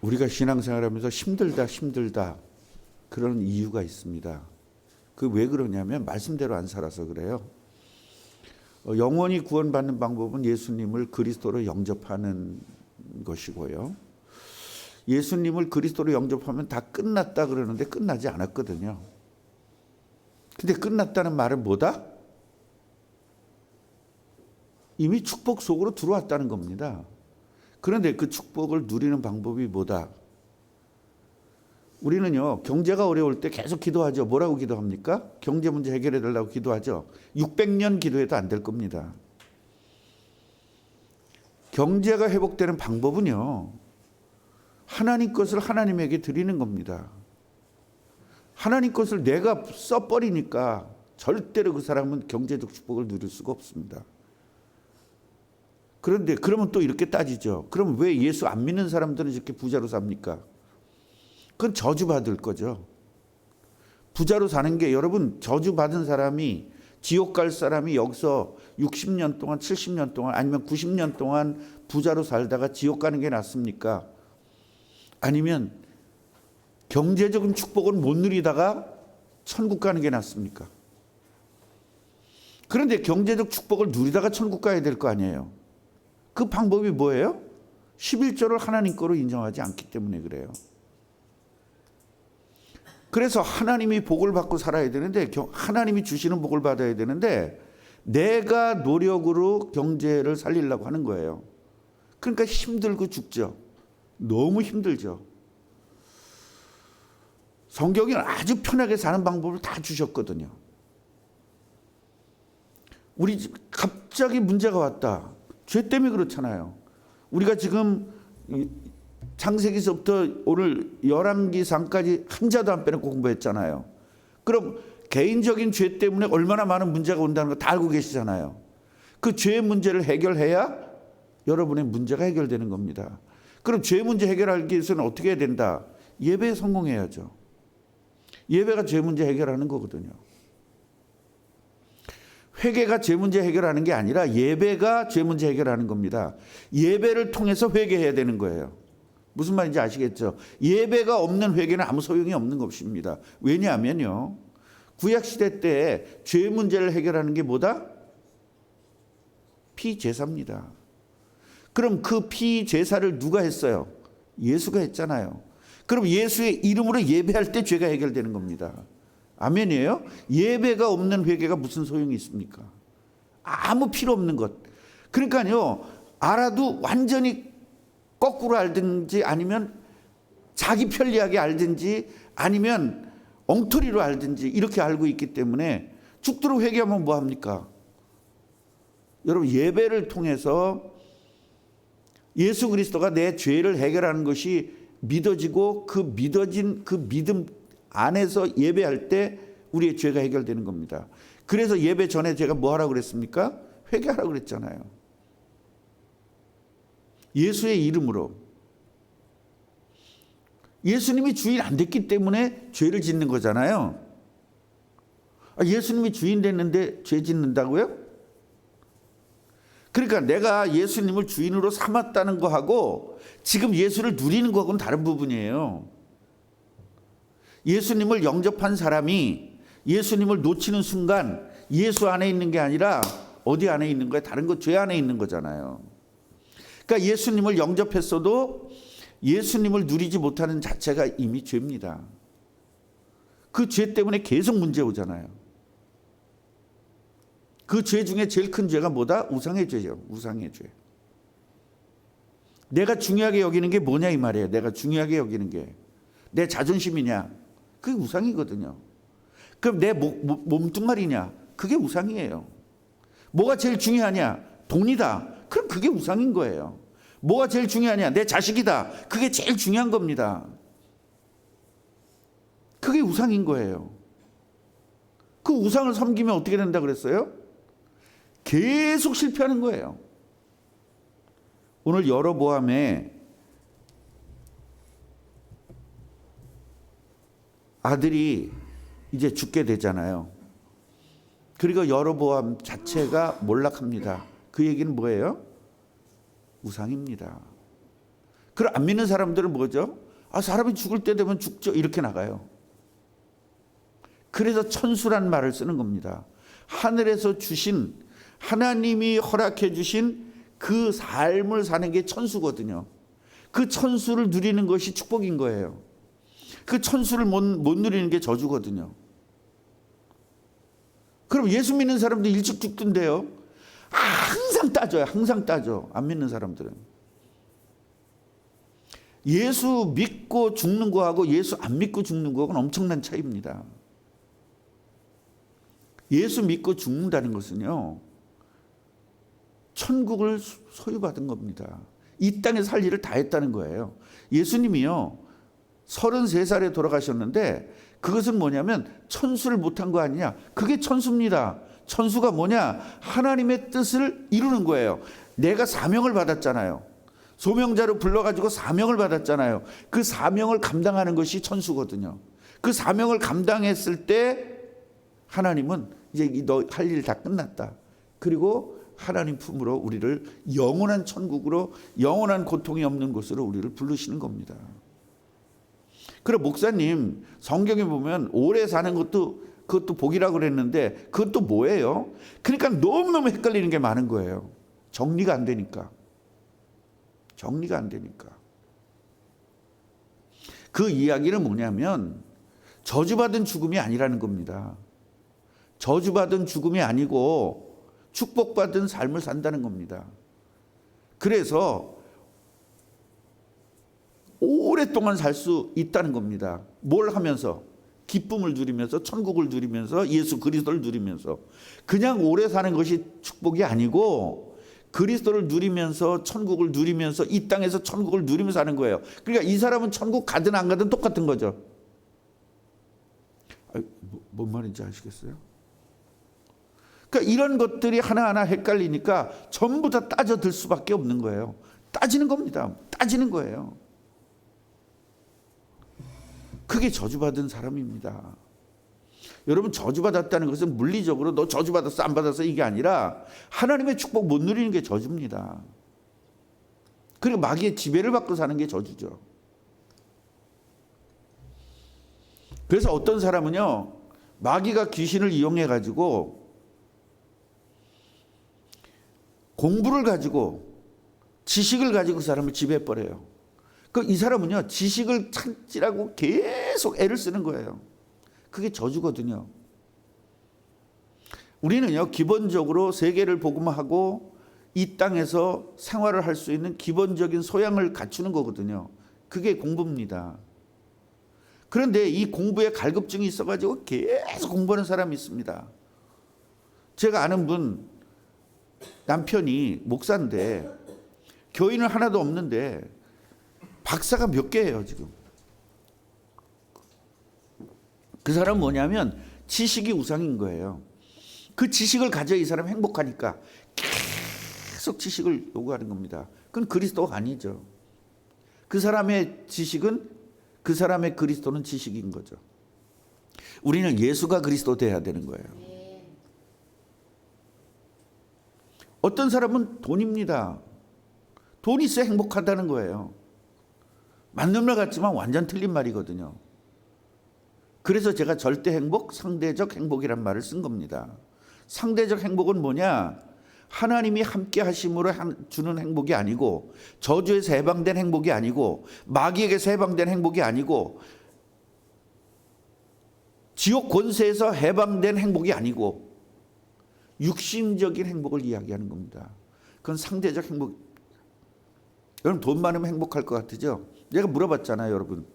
우리가 신앙생활하면서 힘들다 그런 이유가 있습니다. 그 왜 그러냐면 말씀대로 안 살아서 그래요. 영원히 구원받는 방법은 예수님을 그리스도로 영접하는 것이고요. 예수님을 그리스도로 영접하면 다 끝났다 그러는데 끝나지 않았거든요. 근데 끝났다는 말은 뭐다? 이미 축복 속으로 들어왔다는 겁니다. 그런데 그 축복을 누리는 방법이 뭐다? 우리는요, 경제가 어려울 때 계속 기도하죠. 뭐라고 기도합니까? 경제 문제 해결해 달라고 기도하죠. 600년 기도해도 안 될 겁니다. 경제가 회복되는 방법은요, 하나님 것을 하나님에게 드리는 겁니다. 하나님 것을 내가 써버리니까 절대로 그 사람은 경제적 축복을 누릴 수가 없습니다. 그런데 그러면 또 이렇게 따지죠. 그럼 왜 예수 안 믿는 사람들은 이렇게 부자로 삽니까? 그건 저주받을 거죠. 부자로 사는 게, 여러분, 저주받은 사람이, 지옥 갈 사람이 여기서 60년 동안 70년 동안 아니면 90년 동안 부자로 살다가 지옥 가는 게 낫습니까? 아니면 경제적인 축복을 못 누리다가 천국 가는 게 낫습니까? 그런데 경제적 축복을 누리다가 천국 가야 될 거 아니에요. 그 방법이 뭐예요? 11조를 하나님 거로 인정하지 않기 때문에 그래요. 그래서 하나님이 복을 받고 살아야 되는데, 하나님이 주시는 복을 받아야 되는데 내가 노력으로 경제를 살리려고 하는 거예요. 그러니까 힘들고 죽죠. 너무 힘들죠. 성경이 아주 편하게 사는 방법을 다 주셨거든요. 우리 집 갑자기 문제가 왔다. 죄 때문에 그렇잖아요. 우리가 지금 창세기서부터 오늘 열왕기상까지 한 자도 안 빼놓고 공부했잖아요. 그럼 개인적인 죄 때문에 얼마나 많은 문제가 온다는 거 다 알고 계시잖아요. 그 죄의 문제를 해결해야 여러분의 문제가 해결되는 겁니다. 그럼 죄 문제 해결하기 위해서는 어떻게 해야 된다? 예배에 성공해야죠. 예배가 죄 문제 해결하는 거거든요. 회개가 죄 문제 해결하는 게 아니라 예배가 죄 문제 해결하는 겁니다. 예배를 통해서 회개해야 되는 거예요. 무슨 말인지 아시겠죠? 예배가 없는 회개는 아무 소용이 없는 것입니다. 왜냐하면요, 구약시대 때 죄 문제를 해결하는 게 뭐다? 피제사입니다. 그럼 그 피제사를 누가 했어요? 예수가 했잖아요. 그럼 예수의 이름으로 예배할 때 죄가 해결되는 겁니다. 아멘이에요? 예배가 없는 회개가 무슨 소용이 있습니까? 아무 필요 없는 것. 그러니까요, 알아도 완전히 거꾸로 알든지 아니면 자기 편리하게 알든지 아니면 엉터리로 알든지 이렇게 알고 있기 때문에 죽도록 회개하면 뭐합니까? 여러분, 예배를 통해서 예수 그리스도가 내 죄를 해결하는 것이 믿어지고 그 믿어진 그 믿음 안에서 예배할 때 우리의 죄가 해결되는 겁니다. 그래서 예배 전에 제가 뭐 하라고 그랬습니까? 회개하라고 그랬잖아요. 예수의 이름으로. 예수님이 주인 안 됐기 때문에 죄를 짓는 거잖아요. 예수님이 주인 됐는데 죄 짓는다고요? 그러니까 내가 예수님을 주인으로 삼았다는 거하고 지금 예수를 누리는 거하고는 다른 부분이에요. 예수님을 영접한 사람이 예수님을 놓치는 순간 예수 안에 있는 게 아니라 어디 안에 있는 거예요? 다른 거, 죄 안에 있는 거잖아요. 그러니까 예수님을 영접했어도 예수님을 누리지 못하는 자체가 이미 죄입니다. 그 죄 때문에 계속 문제 오잖아요. 그 죄 중에 제일 큰 죄가 뭐다? 우상의 죄죠. 우상의 죄. 내가 중요하게 여기는 게 뭐냐 이 말이에요. 내가 중요하게 여기는 게 내 자존심이냐? 그게 우상이거든요. 그럼 내 몸뚱아리냐? 그게 우상이에요. 뭐가 제일 중요하냐? 돈이다. 그럼 그게 우상인 거예요. 뭐가 제일 중요하냐? 내 자식이다. 그게 제일 중요한 겁니다. 그게 우상인 거예요. 그 우상을 섬기면 어떻게 된다 그랬어요? 계속 실패하는 거예요. 오늘 여로보암의 아들이 이제 죽게 되잖아요. 그리고 여로보암 자체가 몰락합니다. 그 얘기는 뭐예요? 우상입니다. 그럼 안 믿는 사람들은 뭐죠? 사람이 죽을 때 되면 죽죠. 이렇게 나가요. 그래서 천수란 말을 쓰는 겁니다. 하늘에서 주신, 하나님이 허락해 주신 그 삶을 사는 게 천수거든요. 그 천수를 누리는 것이 축복인 거예요. 그 천수를 못 누리는 게 저주거든요. 그럼 예수 믿는 사람들 일찍 죽던데요. 항상 따져요. 항상 따져. 안 믿는 사람들은. 예수 믿고 죽는 거하고 예수 안 믿고 죽는 거하고는 엄청난 차이입니다. 예수 믿고 죽는다는 것은요, 천국을 소유받은 겁니다. 이 땅에서 할 일을 다 했다는 거예요. 예수님이요 33살에 돌아가셨는데 그것은 뭐냐면 천수를 못한 거 아니냐. 그게 천수입니다. 천수가 뭐냐, 하나님의 뜻을 이루는 거예요. 내가 사명을 받았잖아요. 소명자로 불러가지고 사명을 받았잖아요. 그 사명을 감당하는 것이 천수거든요. 그 사명을 감당했을 때 하나님은 이제 너 할 일 다 끝났다. 그리고 하나님 품으로 우리를 영원한 천국으로, 영원한 고통이 없는 곳으로 우리를 부르시는 겁니다. 그럼 목사님, 성경에 보면 오래 사는 것도 그것도 복이라고 그랬는데 그것도 뭐예요? 그러니까 너무너무 헷갈리는 게 많은 거예요. 정리가 안 되니까. 정리가 안 되니까. 그 이야기는 뭐냐면 저주받은 죽음이 아니라는 겁니다. 저주받은 죽음이 아니고 축복받은 삶을 산다는 겁니다. 그래서 오랫동안 살 수 있다는 겁니다. 뭘 하면서? 기쁨을 누리면서, 천국을 누리면서, 예수 그리스도를 누리면서. 그냥 오래 사는 것이 축복이 아니고 그리스도를 누리면서, 천국을 누리면서, 이 땅에서 천국을 누리면서 사는 거예요. 그러니까 이 사람은 천국 가든 안 가든 똑같은 거죠. 뭔 말인지 아시겠어요? 그러니까 이런 것들이 하나하나 헷갈리니까 전부 다 따져들 수밖에 없는 거예요. 따지는 겁니다. 따지는 거예요. 그게 저주받은 사람입니다. 여러분, 저주받았다는 것은 물리적으로 너 저주받았어 안 받았어 이게 아니라 하나님의 축복 못 누리는 게 저주입니다. 그리고 마귀의 지배를 받고 사는 게 저주죠. 그래서 어떤 사람은요, 마귀가 귀신을 이용해 가지고 공부를 가지고 지식을 가지고 그 사람을 지배해 버려요. 이 사람은요, 지식을 찾으라고 계속 애를 쓰는 거예요. 그게 저주거든요. 우리는요, 기본적으로 세계를 복음하고 이 땅에서 생활을 할 수 있는 기본적인 소양을 갖추는 거거든요. 그게 공부입니다. 그런데 이 공부에 갈급증이 있어가지고 계속 공부하는 사람이 있습니다. 제가 아는 분, 남편이 목사인데 교인은 하나도 없는데 박사가 몇 개예요 지금. 그 사람은 뭐냐면 지식이 우상인 거예요. 그 지식을 가져야 이 사람이 행복하니까 계속 지식을 요구하는 겁니다. 그건 그리스도가 아니죠. 그 사람의 지식은, 그 사람의 그리스도는 지식인 거죠. 우리는 예수가 그리스도 돼야 되는 거예요. 어떤 사람은 돈입니다. 돈이 있어야 행복하다는 거예요. 맞는 말 같지만 완전 틀린 말이거든요. 그래서 제가 절대 행복, 상대적 행복이란 말을 쓴 겁니다. 상대적 행복은 뭐냐? 하나님이 함께 하심으로 주는 행복이 아니고, 저주에서 해방된 행복이 아니고, 마귀에게서 해방된 행복이 아니고, 지옥 권세에서 해방된 행복이 아니고, 육신적인 행복을 이야기하는 겁니다. 그건 상대적 행복. 여러분, 돈 많으면 행복할 것 같으죠? 내가 물어봤잖아요, 여러분.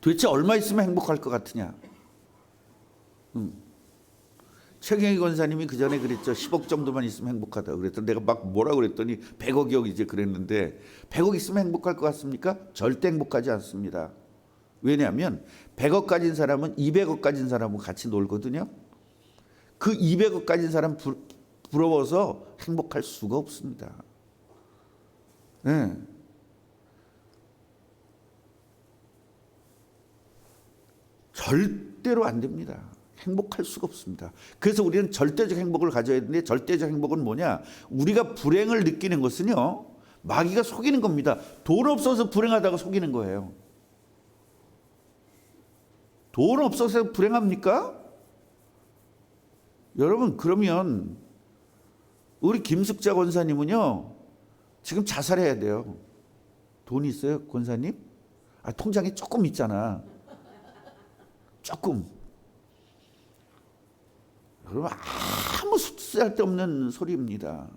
도대체 얼마 있으면 행복할 것 같으냐? 최경희 권사님이 그 전에 그랬죠. 10억 정도만 있으면 행복하다 그랬더니 내가 막 뭐라 그랬더니 100억이요 이제 그랬는데 100억 있으면 행복할 것 같습니까? 절대 행복하지 않습니다. 왜냐하면 100억 가진 사람은 200억 가진 사람하고 같이 놀거든요. 그 200억 가진 사람 부러워서 행복할 수가 없습니다. 네. 절대로 안 됩니다. 행복할 수가 없습니다. 그래서 우리는 절대적 행복을 가져야 되는데, 절대적 행복은 뭐냐? 우리가 불행을 느끼는 것은요, 마귀가 속이는 겁니다. 돈 없어서 불행하다고 속이는 거예요. 돈 없어서 불행합니까? 여러분, 그러면 우리 김숙자 권사님은요, 지금 자살해야 돼요. 돈 있어요, 권사님? 통장에 조금 있잖아. 조금. 여러분, 아무 쓸데없는 소리입니다.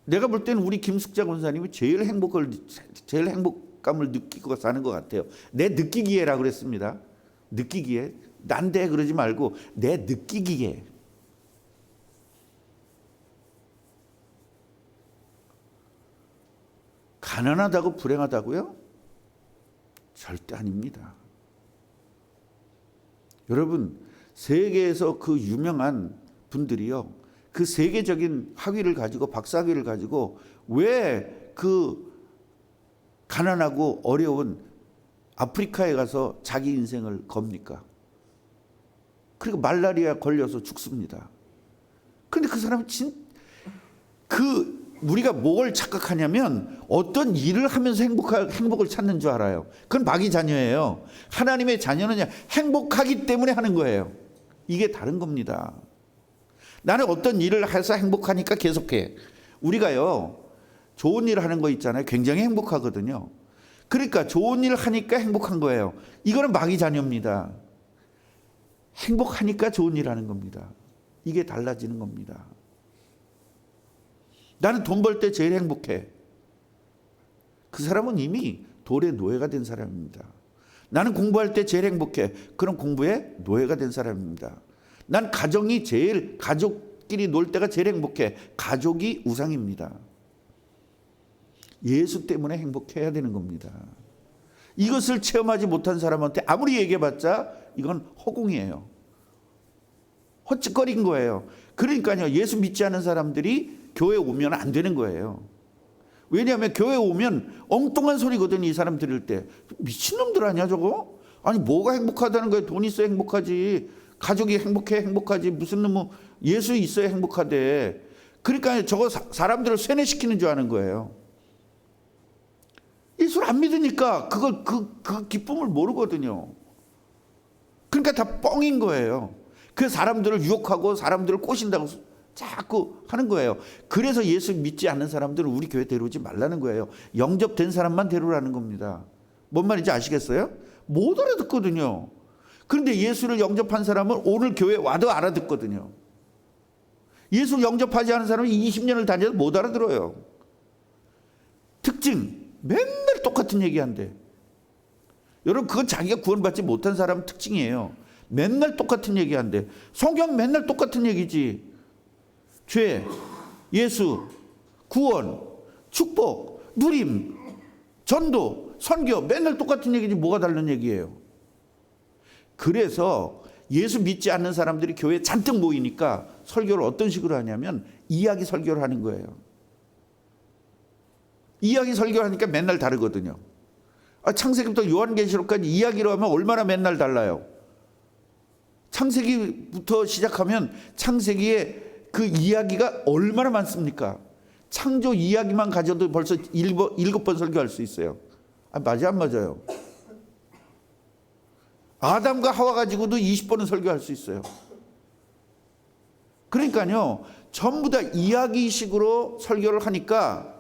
내가 볼 때는 우리 김숙자 권사님이 제일 행복감을 느끼고 사는 것 같아요. 내 느끼기에라고 그랬습니다. 느끼기에. 난데 그러지 말고 내 느끼기에. 가난하다고 불행하다고요? 절대 아닙니다. 여러분, 세계에서 그 유명한 분들이요, 그 세계적인 학위를 가지고, 박사학위를 가지고 왜 그 가난하고 어려운 아프리카에 가서 자기 인생을 겁니까? 그리고 말라리아 걸려서 죽습니다. 그런데 그 사람은 우리가 뭘 착각하냐면 어떤 일을 하면서 행복을 찾는 줄 알아요. 그건 마귀 자녀예요. 하나님의 자녀는 행복하기 때문에 하는 거예요. 이게 다른 겁니다. 나는 어떤 일을 해서 행복하니까 계속해. 우리가요, 좋은 일을 하는 거 있잖아요. 굉장히 행복하거든요. 그러니까 좋은 일을 하니까 행복한 거예요. 이거는 마귀 자녀입니다. 행복하니까 좋은 일 하는 겁니다. 이게 달라지는 겁니다. 나는 돈 벌 때 제일 행복해. 그 사람은 이미 돌의 노예가 된 사람입니다. 나는 공부할 때 제일 행복해. 그럼 공부의 노예가 된 사람입니다. 난 가족끼리 놀 때가 제일 행복해. 가족이 우상입니다. 예수 때문에 행복해야 되는 겁니다. 이것을 체험하지 못한 사람한테 아무리 얘기해봤자 이건 허공이에요. 헛짓거리인 거예요. 그러니까요, 예수 믿지 않은 사람들이 교회 오면 안 되는 거예요. 왜냐하면 교회 오면 엉뚱한 소리거든요. 이 사람 들을 때. 미친놈들 아니야 저거? 아니 뭐가 행복하다는 거예요. 돈 있어야 행복하지. 가족이 행복하지. 무슨 놈 예수 있어야 행복하대. 그러니까 저거 사람들을 세뇌시키는 줄 아는 거예요. 예수를 안 믿으니까 그 기쁨을 모르거든요. 그러니까 다 뻥인 거예요. 그 사람들을 유혹하고 사람들을 꼬신다고 자꾸 하는 거예요. 그래서 예수 믿지 않는 사람들은 우리 교회 데려오지 말라는 거예요. 영접된 사람만 데려오라는 겁니다. 뭔 말인지 아시겠어요? 못 알아듣거든요. 그런데 예수를 영접한 사람은 오늘 교회 와도 알아듣거든요. 예수를 영접하지 않은 사람은 20년을 다녀도 못 알아들어요. 특징, 맨날 똑같은 얘기한대. 여러분, 그건 자기가 구원받지 못한 사람 특징이에요. 맨날 똑같은 얘기한대. 성경 맨날 똑같은 얘기지. 죄, 예수, 구원, 축복, 누림, 전도, 선교, 맨날 똑같은 얘기지 뭐가 다른 얘기예요. 그래서 예수 믿지 않는 사람들이 교회에 잔뜩 모이니까 설교를 어떤 식으로 하냐면 이야기 설교를 하는 거예요. 이야기 설교를 하니까 맨날 다르거든요. 창세기부터 요한계시록까지 이야기로 하면 얼마나 맨날 달라요. 창세기부터 시작하면 창세기에 그 이야기가 얼마나 많습니까? 창조 이야기만 가져도 벌써 7번 설교할 수 있어요. 맞아 안 맞아요? 아담과 하와 가지고도 20번은 설교할 수 있어요. 그러니까요, 전부 다 이야기식으로 설교를 하니까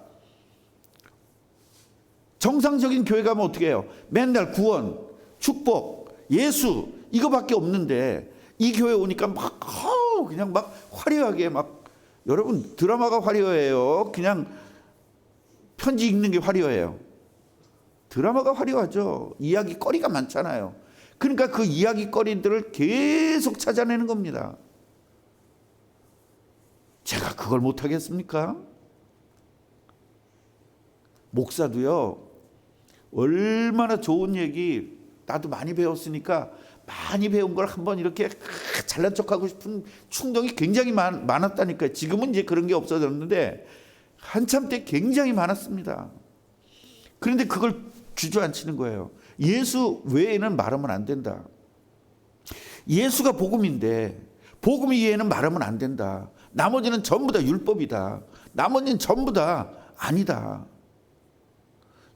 정상적인 교회 가면 어떻게 해요? 맨날 구원, 축복, 예수 이거밖에 없는데 이 교회 오니까 그냥 막 화려하게 여러분 드라마가 화려해요? 그냥 편지 읽는 게 화려해요? 드라마가 화려하죠. 이야기거리가 많잖아요. 그러니까 그 이야기거리들을 계속 찾아내는 겁니다. 제가 그걸 못하겠습니까? 목사도요, 얼마나 좋은 얘기 나도 많이 배웠으니까 많이 배운 걸 한번 이렇게 잘난 척하고 싶은 충동이 굉장히 많았다니까요. 지금은 이제 그런 게 없어졌는데 한참 때 굉장히 많았습니다. 그런데 그걸 주저앉히는 거예요. 예수 외에는 말하면 안 된다. 예수가 복음인데 복음 이외에는 말하면 안 된다. 나머지는 전부 다 율법이다. 나머지는 전부 다 아니다.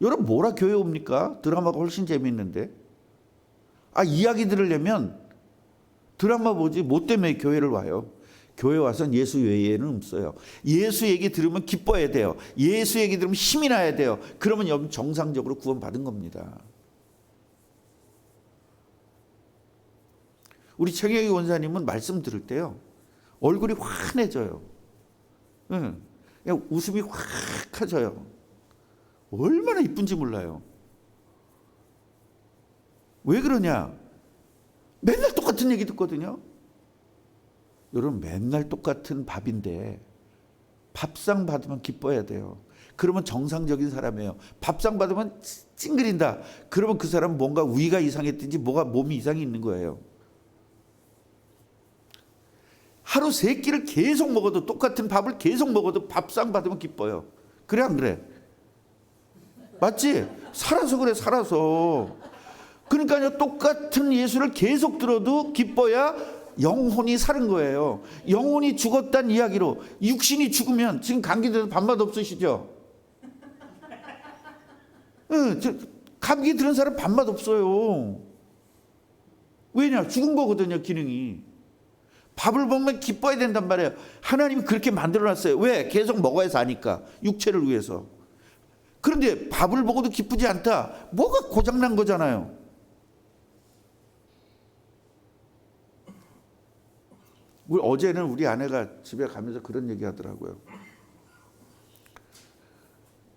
여러분 뭐라 교회 옵니까? 드라마가 훨씬 재미있는데. 이야기 들으려면 드라마 보지 뭐 때문에 교회를 와요? 교회 와서는 예수 외에는 없어요. 예수 얘기 들으면 기뻐야 돼요. 예수 얘기 들으면 힘이 나야 돼요. 그러면 여러분 정상적으로 구원받은 겁니다. 우리 최경희 원사님은 말씀 들을 때요, 얼굴이 환해져요. 그냥 웃음이 확 커져요. 얼마나 이쁜지 몰라요. 왜 그러냐? 맨날 똑같은 얘기 듣거든요. 여러분 맨날 똑같은 밥인데 밥상 받으면 기뻐야 돼요. 그러면 정상적인 사람이에요. 밥상 받으면 찡그린다. 그러면 그 사람은 뭔가 위가 이상했든지 뭐가 몸이 이상이 있는 거예요. 하루 3끼를 계속 먹어도, 똑같은 밥을 계속 먹어도 밥상 받으면 기뻐요. 그래 안 그래? 맞지? 살아서 그래, 살아서. 그러니까요, 똑같은 예수를 계속 들어도 기뻐야 영혼이 사는 거예요. 영혼이 죽었다는 이야기로, 육신이 죽으면, 지금 감기 들어서 밥맛 없으시죠? 감기 들은 사람 밥맛 없어요. 왜냐? 죽은 거거든요, 기능이. 밥을 먹으면 기뻐야 된단 말이에요. 하나님이 그렇게 만들어놨어요. 왜? 계속 먹어야 사니까. 육체를 위해서. 그런데 밥을 먹어도 기쁘지 않다. 뭐가 고장난 거잖아요. 어제는 우리 아내가 집에 가면서 그런 얘기 하더라고요.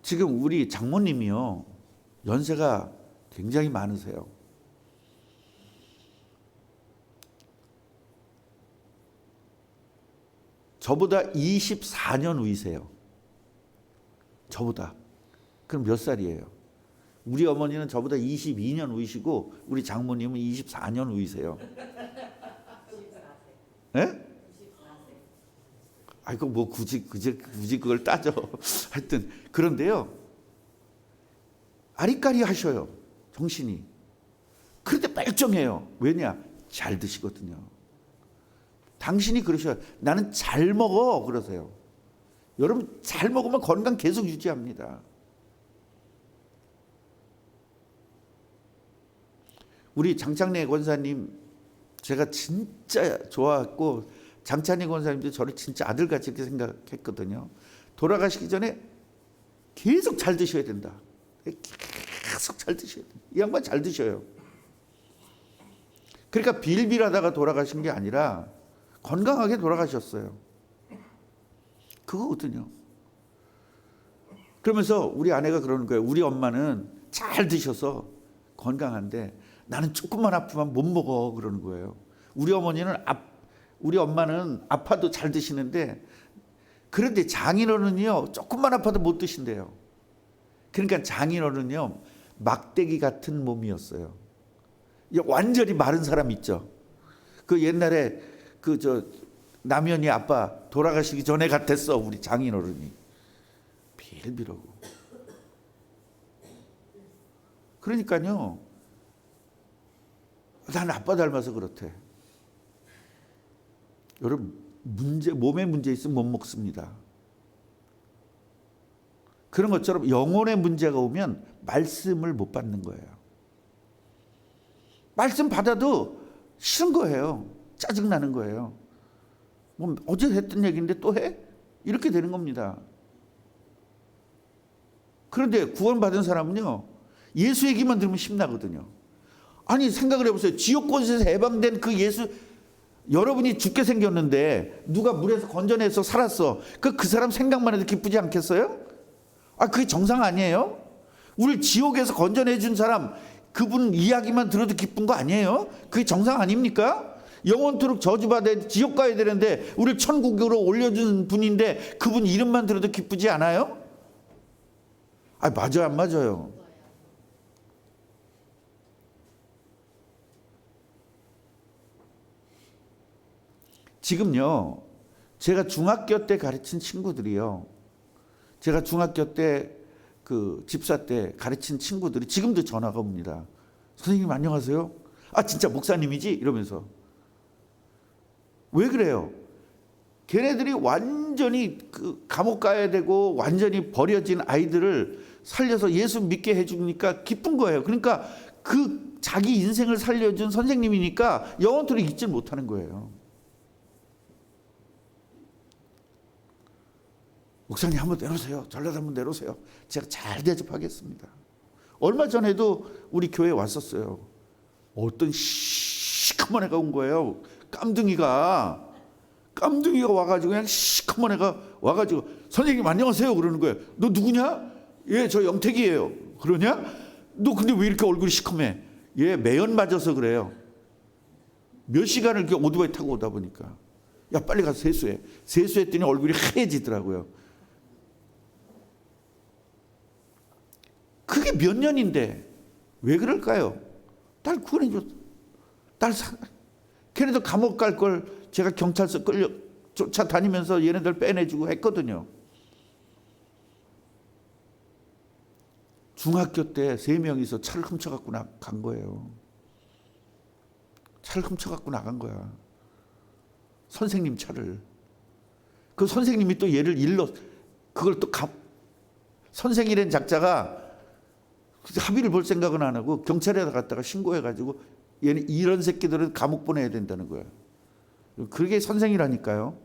지금 우리 장모님이요, 연세가 굉장히 많으세요. 저보다 24년 위세요. 저보다. 그럼 몇 살이에요? 우리 어머니는 저보다 22년 위시고 우리 장모님은 24년 위세요. 예? 아이고 뭐 굳이 그걸 따져. 하여튼 그런데요, 아리까리 하셔요, 정신이. 그런데 멀쩡해요. 왜냐? 잘 드시거든요. 당신이 그러셔요. 나는 잘 먹어 그러세요. 여러분 잘 먹으면 건강 계속 유지합니다. 우리 장창래 권사님 제가 진짜 좋아했고, 장찬희 권사님도 저를 진짜 아들같이 이렇게 생각했거든요. 돌아가시기 전에 계속 잘 드셔야 된다. 계속 잘 드셔야 된다. 이 양반 잘 드셔요. 그러니까 빌빌하다가 돌아가신 게 아니라 건강하게 돌아가셨어요. 그거거든요. 그러면서 우리 아내가 그러는 거예요. 우리 엄마는 잘 드셔서 건강한데 나는 조금만 아프면 못 먹어 그러는 거예요. 우리 엄마는 아파도 잘 드시는데, 그런데 장인어른은요 조금만 아파도 못 드신대요. 그러니까 장인어른은요 막대기 같은 몸이었어요. 완전히 마른 사람 있죠. 그 옛날에 남현이 아빠 돌아가시기 전에 같았어, 우리 장인어른이. 빌빌하고. 그러니까요, 난 아빠 닮아서 그렇대. 여러분 몸에 문제 있으면 못 먹습니다. 그런 것처럼 영혼의 문제가 오면 말씀을 못 받는 거예요. 말씀 받아도 싫은 거예요. 짜증나는 거예요. 뭐 어제 했던 얘기인데 또 해? 이렇게 되는 겁니다. 그런데 구원받은 사람은요, 예수 얘기만 들으면 힘나거든요. 아니 생각을 해보세요. 지옥 권세에서 해방된 그 예수, 여러분이 죽게 생겼는데 누가 물에서 건져내서 살았어. 그 사람 생각만 해도 기쁘지 않겠어요? 그게 정상 아니에요? 우리 지옥에서 건져내준 사람, 그분 이야기만 들어도 기쁜 거 아니에요? 그게 정상 아닙니까? 영원토록 저주받아 지옥 가야 되는데 우리 천국으로 올려준 분인데 그분 이름만 들어도 기쁘지 않아요? 맞아요, 안 맞아요? 지금요, 제가 중학교 때 가르친 친구들이요, 제가 중학교 때 그 집사 때 가르친 친구들이 지금도 전화가 옵니다. 선생님 걔네들이 완전히 그 감옥 가야 되고 완전히 버려진 아이들을 살려서 예수 믿게 해주니까 기쁜 거예요. 그러니까 그 자기 인생을 살려준 선생님이니까 영원토록 잊지 못하는 거예요. 목사님 한번 내놓으세요. 전라도 한번 내놓으세요. 제가 잘 대접하겠습니다. 얼마 전에도 우리 교회에 왔었어요. 어떤 시커먼 애가 온 거예요. 깜둥이가 와가지고 그냥 시커먼 애가 와가지고 선생님 안녕하세요 그러는 거예요. 너 누구냐? 예, 저 영택이에요. 그러냐? 너 근데 왜 이렇게 얼굴이 시커매? 예, 매연 맞아서 그래요. 몇 시간을 이렇게 오토바이 타고 오다 보니까 야 빨리 가서 세수해. 세수했더니 얼굴이 하얘지더라고요. 그게 몇 년인데 왜 그럴까요? 딸 구원해줬어. 걔네들 감옥 갈 걸 제가 경찰서 쫓아다니면서 얘네들 빼내주고 했거든요. 중학교 때 3명이서 차를 훔쳐갖고 간 거예요. 차를 훔쳐갖고 나간 거야. 선생님 차를. 그 선생님이 또 얘를 그걸 또 선생이란 작자가 합의를 볼 생각은 안 하고 경찰에다 갔다가 신고해가지고 얘는 이런 새끼들은 감옥 보내야 된다는 거야. 그게 선생이라니까요.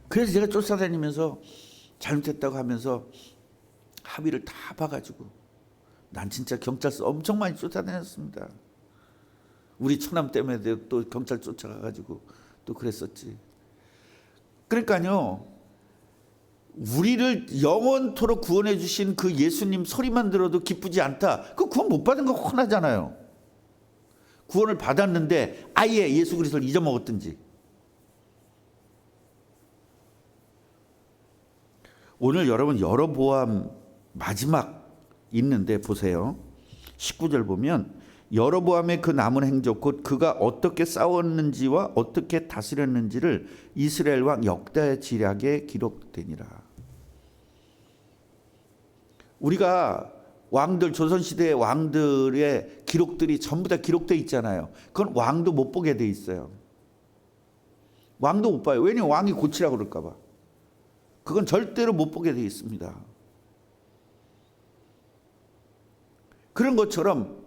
그래서 제가 쫓아다니면서 잘못했다고 하면서 합의를 다 봐가지고 난 진짜 경찰서 엄청 많이 쫓아다녔습니다. 우리 처남 때문에 또 경찰 쫓아가가지고 또 그랬었지. 그러니까요. 우리를 영원토록 구원해 주신 그 예수님 소리만 들어도 기쁘지 않다. 그 구원 못 받은 거 훤하잖아요. 구원을 받았는데 아예 예수 그리스도를 잊어먹었든지. 오늘 여러분 여로보암 마지막 있는데 보세요. 19절 보면 여로보암의 그 남은 행적 곧 그가 어떻게 싸웠는지와 어떻게 다스렸는지를 이스라엘 왕 역대 지략에 기록되니라. 우리가 왕들 조선시대의 왕들의 기록들이 전부 다 기록되어 있잖아요. 그건 왕도 못 보게 돼 있어요. 왕도 못 봐요. 왜냐면 왕이 고치라고 그럴까 봐. 그건 절대로 못 보게 돼 있습니다. 그런 것처럼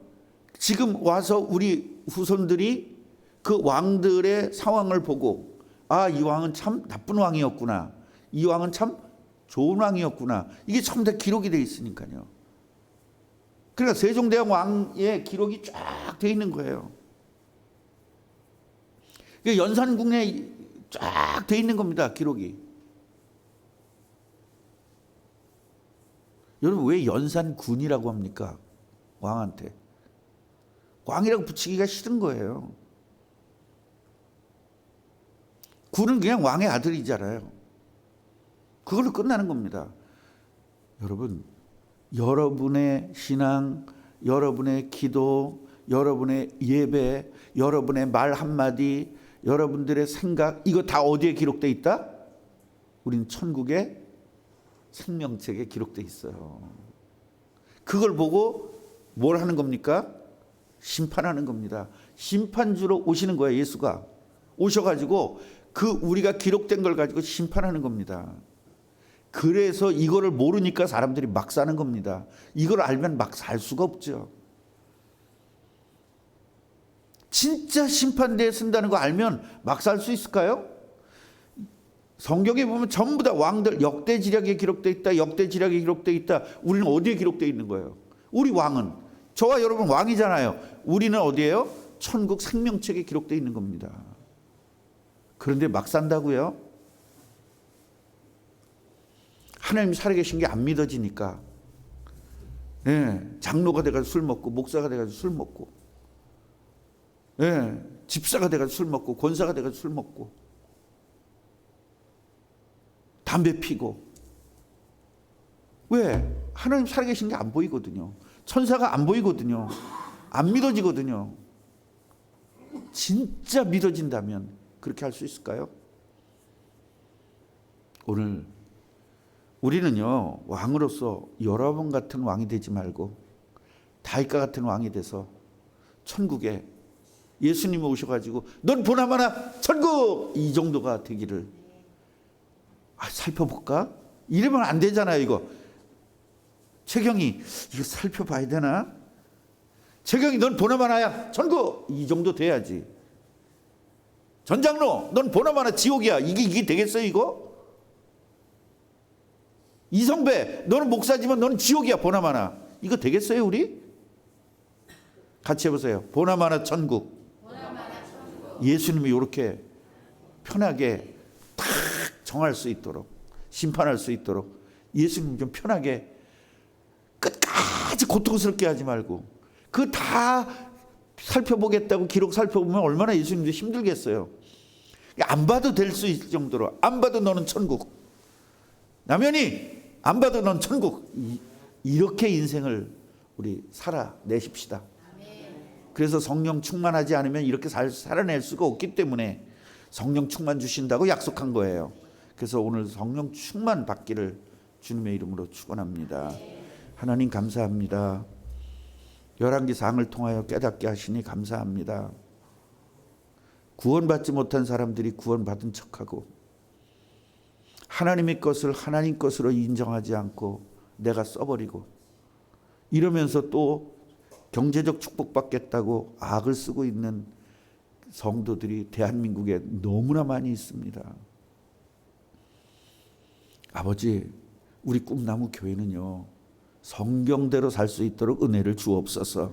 지금 와서 우리 후손들이 그 왕들의 상황을 보고 아, 이 왕은 참 나쁜 왕이었구나. 이 왕은 참 좋은 왕이었구나. 이게 전부 다 기록이 돼 있으니까요. 그러니까 세종대왕 왕의 기록이 쫙 돼 있는 거예요. 연산궁에 쫙 돼 있는 겁니다. 기록이. 여러분 왜 연산군이라고 합니까? 왕한테. 왕이라고 붙이기가 싫은 거예요. 군은 그냥 왕의 아들이잖아요. 그걸로 끝나는 겁니다. 여러분, 여러분의 신앙, 여러분의 기도, 여러분의 예배, 여러분의 말 한마디, 여러분들의 생각, 이거 다 어디에 기록되어 있다? 우린 천국의 생명책에 기록되어 있어요. 그걸 보고 뭘 하는 겁니까? 심판하는 겁니다. 심판주로 오시는 거예요. 예수가 오셔가지고 그 우리가 기록된 걸 가지고 심판하는 겁니다. 그래서 이거를 모르니까 사람들이 막 사는 겁니다. 이걸 알면 막 살 수가 없죠. 진짜 심판대에 쓴다는 거 알면 막 살 수 있을까요? 성경에 보면 전부 다 왕들 역대 지략에 기록되어 있다. 역대 지략에 기록되어 있다. 우리는 어디에 기록되어 있는 거예요? 우리 왕은 저와 여러분 왕이잖아요. 우리는 어디예요? 천국 생명책에 기록되어 있는 겁니다. 그런데 막 산다고요? 하나님 살아계신 게 안 믿어지니까 장로가 돼가지고 술 먹고 목사가 돼가지고 술 먹고 집사가 돼가지고 술 먹고 권사가 돼가지고 술 먹고 담배 피고 왜? 하나님 살아계신 게 안 보이거든요. 천사가 안 보이거든요. 안 믿어지거든요. 진짜 믿어진다면 그렇게 할 수 있을까요? 오늘 우리는요 왕으로서 여러분 같은 왕이 되지 말고 다윗과 같은 왕이 돼서 천국에 예수님이 오셔가지고 넌 보나마나 천국 이 정도가 되기를 살펴볼까? 이러면 안 되잖아요. 이거 최경이 이거 살펴봐야 되나? 최경이 넌 보나마나야 천국 이 정도 돼야지. 전장로 넌 보나마나 지옥이야. 이게 되겠어요 이거? 이성배 너는 목사지만 너는 지옥이야 보나마나. 이거 되겠어요 우리? 같이 해보세요. 보나마나 천국. 예수님이 이렇게 편하게 딱 정할 수 있도록, 심판할 수 있도록 예수님 좀 편하게 끝까지 고통스럽게 하지 말고 그 다 살펴보겠다고 기록 살펴보면 얼마나 예수님도 힘들겠어요. 안 봐도 될 수 있을 정도로 안 봐도 너는 천국, 남편이 안 봐도 넌 천국, 이렇게 인생을 우리 살아내십시다. 그래서 성령 충만하지 않으면 이렇게 살아낼 수가 없기 때문에 성령 충만 주신다고 약속한 거예요. 그래서 오늘 성령 충만 받기를 주님의 이름으로 축원합니다. 하나님 감사합니다. 열왕기상을 통하여 깨닫게 하시니 감사합니다. 구원받지 못한 사람들이 구원받은 척하고 하나님의 것을 하나님 것으로 인정하지 않고 내가 써버리고 이러면서 또 경제적 축복받겠다고 악을 쓰고 있는 성도들이 대한민국에 너무나 많이 있습니다. 아버지, 우리 꿈나무 교회는요 성경대로 살 수 있도록 은혜를 주옵소서.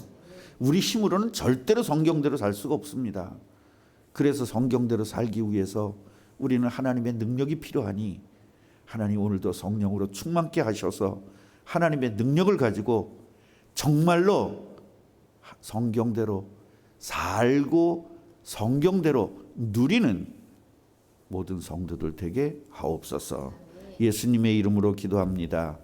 우리 힘으로는 절대로 성경대로 살 수가 없습니다. 그래서 성경대로 살기 위해서 우리는 하나님의 능력이 필요하니 하나님 오늘도 성령으로 충만케 하셔서 하나님의 능력을 가지고 정말로 성경대로 살고 성경대로 누리는 모든 성도들 되게 하옵소서. 예수님의 이름으로 기도합니다.